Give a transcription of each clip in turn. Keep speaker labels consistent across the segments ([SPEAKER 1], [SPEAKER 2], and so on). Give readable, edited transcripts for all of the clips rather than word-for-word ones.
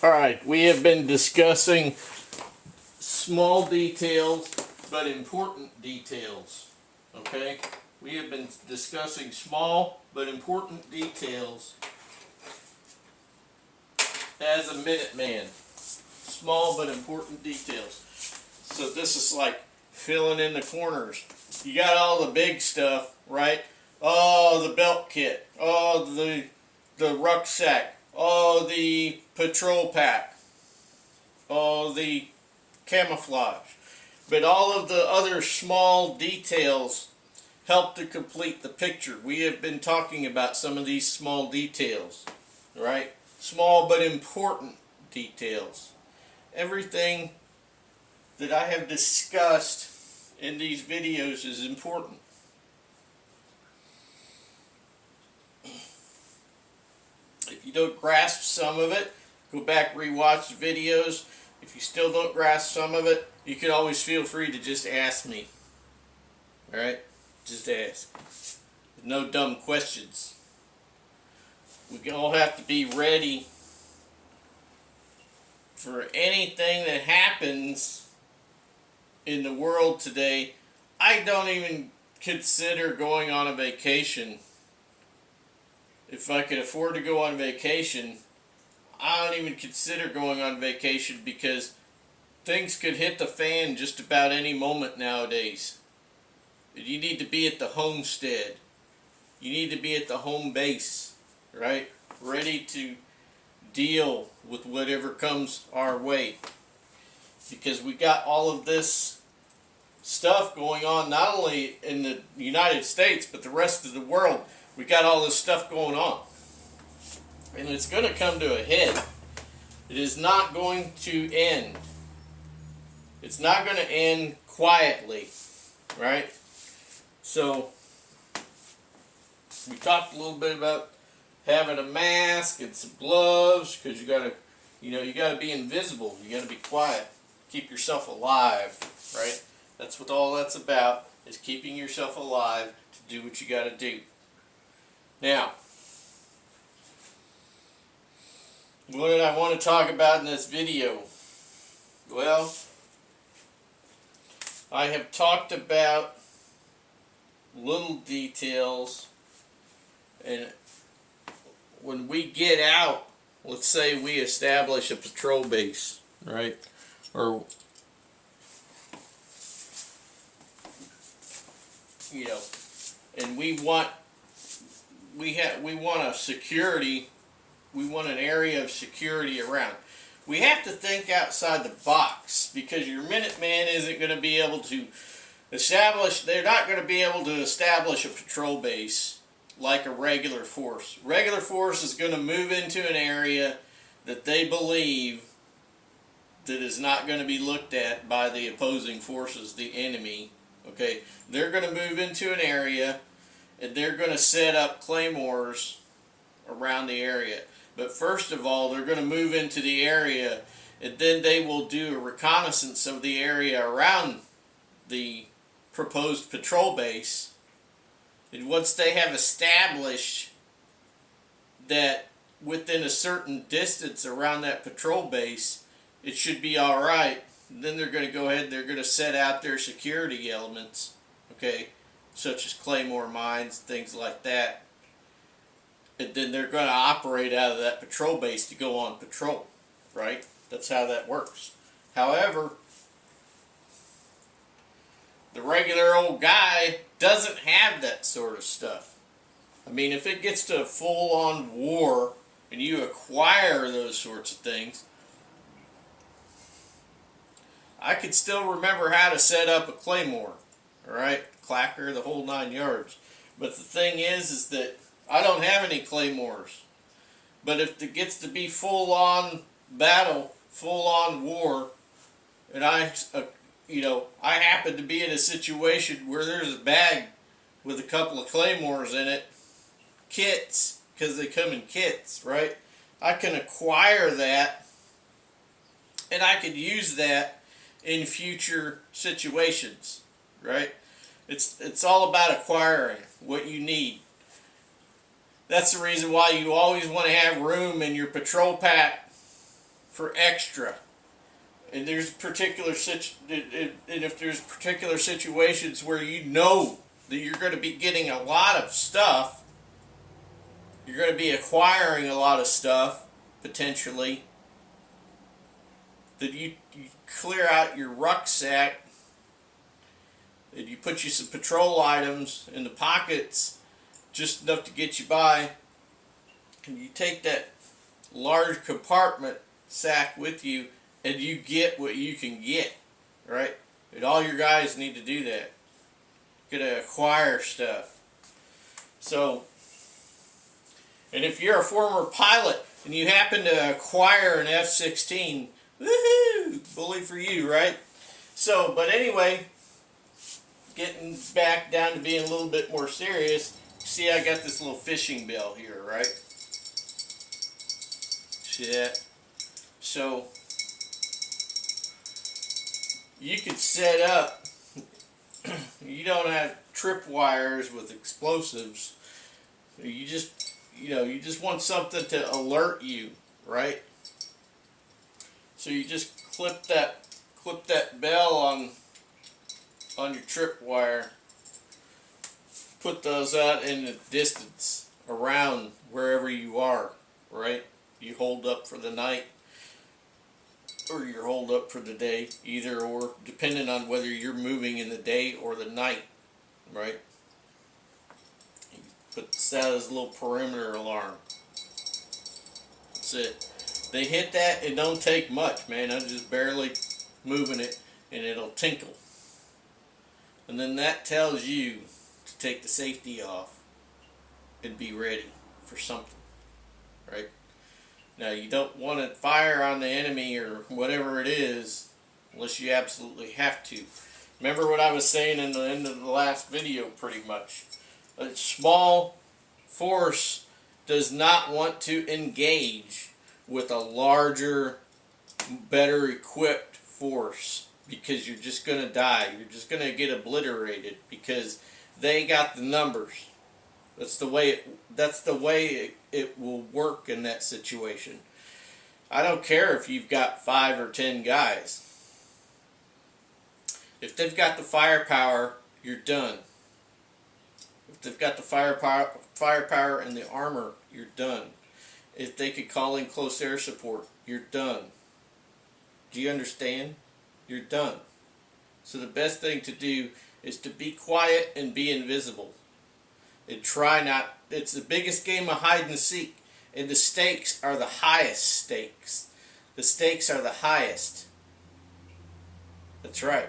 [SPEAKER 1] Alright, we have been discussing small details but important details. Okay? We have been discussing small but important details as a Minuteman. Small but important details. So this is like filling in the corners. You got all the big stuff, right? Oh, the belt kit. Oh, the rucksack. Oh, the patrol pack. Oh, the camouflage. But all of the other small details help to complete the picture. We have been talking about some of these small details, right? Small but important details. Everything that I have discussed in these videos is important. If you don't grasp some of it, go back, rewatch the videos. If you still don't grasp some of it, you can always feel free to just ask me. Alright? Just ask. No dumb questions. We all have to be ready for anything that happens in the world today. I don't even consider going on a vacation. If I could afford to go on vacation, I don't even consider going on vacation because things could hit the fan just about any moment nowadays. You need to be at the homestead. You need to be at the home base, right? Ready to deal with whatever comes our way. Because we got all of this stuff going on not only in the United States but the rest of the world. We got all this stuff going on. And it's going to come to a head. It is not going to end. It's not going to end quietly, right? So, we talked a little bit about having a mask and some gloves because you got to, you got to be invisible. You got to be quiet. Keep yourself alive, right? That's what all that's about, is keeping yourself alive to do what you got to do. Now, what did I want to talk about in this video? Well, I have talked about little details, and when we get out, let's say we establish a patrol base, right? Or, and we want a security, we want an area of security around. We have to think outside the box because your Minuteman isn't going to be able to establish, they're not going to be able to establish a patrol base like a regular force. Regular force is going to move into an area that they believe that is not going to be looked at by the opposing forces, the enemy. Okay, they're going to move into an area and they're going to set up claymores around the area. But first of all, they're going to move into the area and then they will do a reconnaissance of the area around the proposed patrol base. And once they have established that within a certain distance around that patrol base, it should be alright, then they're going to go ahead and they're going to set out their security elements, okay, such as claymore mines, things like that. And then they're going to operate out of that patrol base to go on patrol, right? That's how that works. However, the regular old guy doesn't have that sort of stuff. I mean, if it gets to a full-on war and you acquire those sorts of things, I could still remember how to set up a claymore, alright? Clacker, the whole 9 yards. But the thing is that I don't have any claymores. But if it gets to be full-on battle, full-on war, and I happen to be in a situation where there's a bag with a couple of claymores in it, kits, because they come in kits, right? I can acquire that, and I could use that in future situations, right? It's all about acquiring what you need. That's the reason why you always want to have room in your patrol pack for extra. And there's and if there's particular situations where you know that you're going to be getting a lot of stuff, you're going to be acquiring a lot of stuff potentially, that you clear out your rucksack, that you put you some patrol items in the pockets just enough to get you by, and you take that large compartment sack with you, and you get what you can get, right? And all your guys need to do that. You're gonna acquire stuff. So, and if you're a former pilot and you happen to acquire an F-16, woohoo! Bully for you, right? So, but anyway, getting back down to being a little bit more serious. See, I got this little fishing bell here, right? See that? So, you could set up, you don't have tripwires with explosives. You just want something to alert you, right? So you just clip that bell on your tripwire. Put those out in the distance around wherever you are, right? You hold up for the night, or you're holed up for the day, either or, depending on whether you're moving in the day or the night, right? You put this out as a little perimeter alarm. That's it. They hit that, it don't take much, man. I'm just barely moving it, and it'll tinkle. And then that tells you to take the safety off and be ready for something, right? Now, you don't want to fire on the enemy or whatever it is unless you absolutely have to. Remember what I was saying in the end of the last video, pretty much. A small force does not want to engage with a larger, better equipped force, because you're just going to die. You're just going to get obliterated because they got the numbers. That's the way it will work in that situation. I don't care if you've got 5 or 10 guys. If they've got the firepower, you're done. If they've got the firepower and the armor, you're done. If they could call in close air support, you're done. Do you understand? You're done. So the best thing to do is to be quiet and be invisible. And try not, it's the biggest game of hide and seek. And the stakes are the highest stakes. The stakes are the highest. That's right.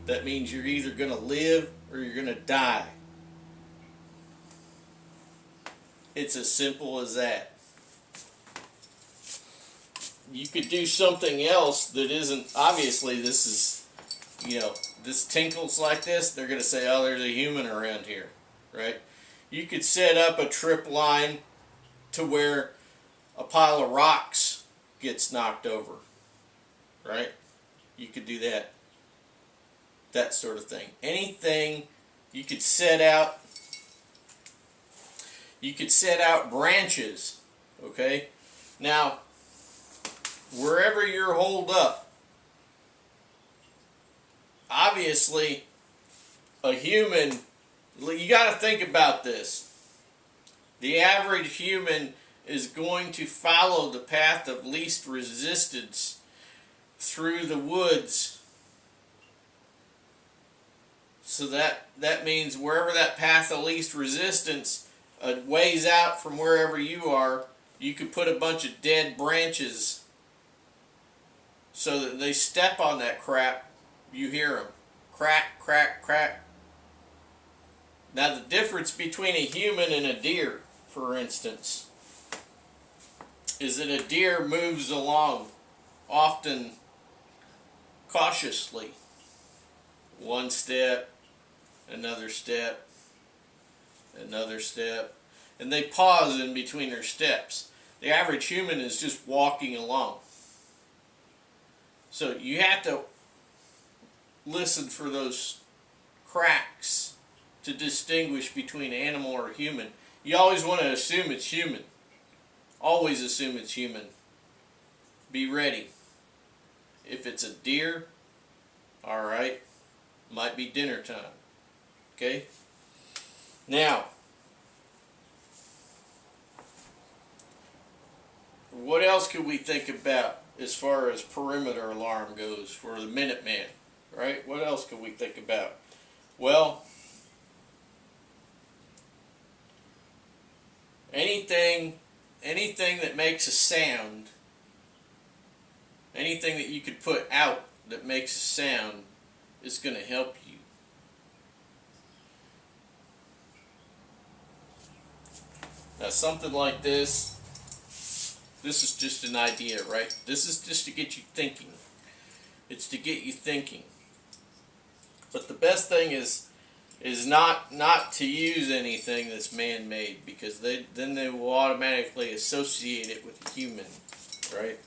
[SPEAKER 1] That means you're either going to live or you're going to die. It's as simple as that. You could do something else that isn't, obviously this is, this tinkles like this, they're going to say, oh, there's a human around here, right? You could set up a trip line to where a pile of rocks gets knocked over, right? You could do that. That sort of thing. Anything you could set out. You could set out branches, okay? Now, wherever you're holed up, obviously, a human, you got to think about this. The average human is going to follow the path of least resistance through the woods. So that means wherever that path of least resistance, a ways out from wherever you are, you could put a bunch of dead branches so that they step on that crap, you hear them. Crack, crack, crack. Now the difference between a human and a deer, for instance, is that a deer moves along often cautiously. One step, another step, another step, and they pause in between their steps. The average human is just walking along. So you have to listen for those cracks to distinguish between animal or human. You always want to assume it's human. Always assume it's human. be ready. If it's a deer, alright, might be dinner time. Okay? Now, what else could we think about as far as perimeter alarm goes for the Minuteman? Right? What else could we think about? Well, anything that makes a sound, anything that you could put out that makes a sound is going to help you. Now something like this is just an idea, right? This is just to get you thinking. It's to get you thinking. But the best thing is not to use anything that's man-made, because then they will automatically associate it with a human, right?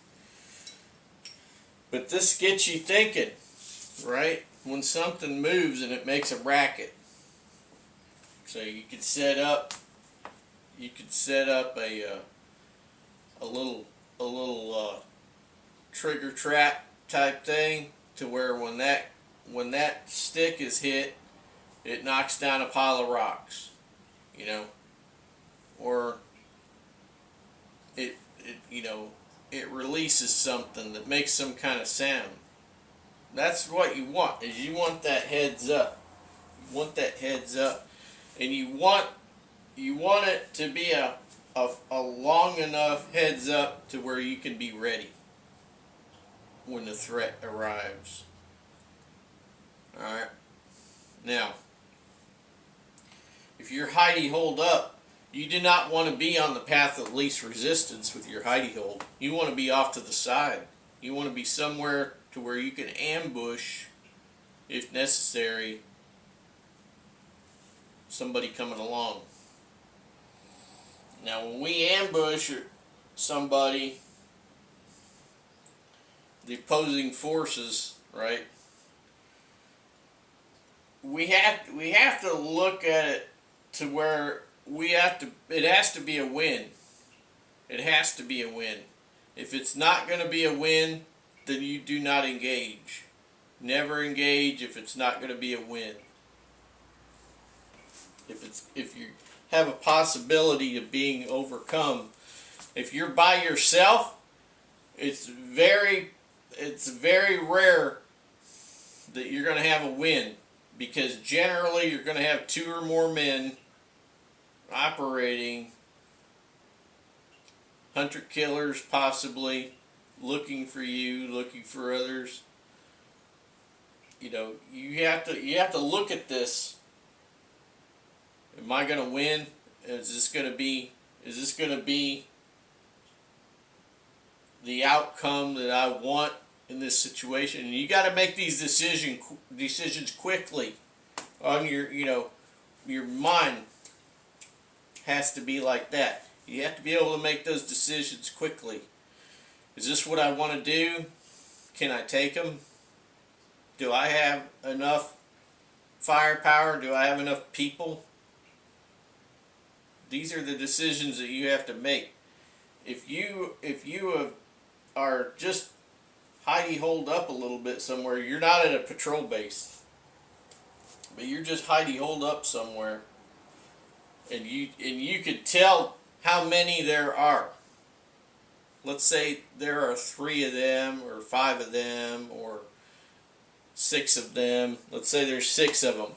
[SPEAKER 1] But this gets you thinking, right? When something moves and it makes a racket. So you could set up a little trigger trap type thing, to where when that stick is hit, it knocks down a pile of rocks, you know, or it releases something that makes some kind of sound. That's what you want. Is you want that heads up. You want that heads up, and you want it to be a long enough heads up to where you can be ready when the threat arrives. Alright? Now, if you're hidey hold up, you do not want to be on the path of least resistance with your hidey hold. You want to be off to the side. You want to be somewhere to where you can ambush, if necessary, somebody coming along. Now, when we ambush somebody, the opposing forces, right? We have to look at it to where it has to be a win. It has to be a win. If it's not going to be a win, then you do not engage. Never engage if it's not going to be a win. If you have a possibility of being overcome, if you're by yourself, it's very rare that you're going to have a win, because generally you're going to have 2 or more men operating, hunter-killers possibly, looking for you, looking for others. You know, you have to look at this. Am I going to win? Is this going to be the outcome that I want in this situation? And you got to make these decisions quickly. On your mind has to be like that. You have to be able to make those decisions quickly. Is this what I want to do? Can I take them? Do I have enough firepower? Do I have enough people? These are the decisions that you have to make. If you are just hidey holed up a little bit somewhere, you're not at a patrol base, but you're just hidey holed up somewhere, and you could tell how many there are. Let's say there are 3 of them, or 5 of them, or 6 of them. Let's say there's 6 of them,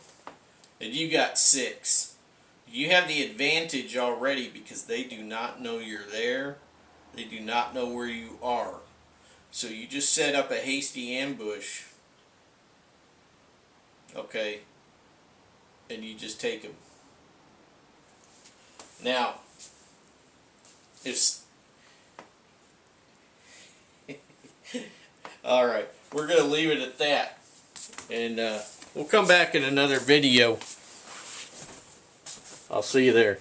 [SPEAKER 1] and you got 6. You have the advantage already, because they do not know you're there. They do not know where you are. So you just set up a hasty ambush. Okay. And you just take them. Now, alright, we're going to leave it at that. And we'll come back in another video. I'll see you there.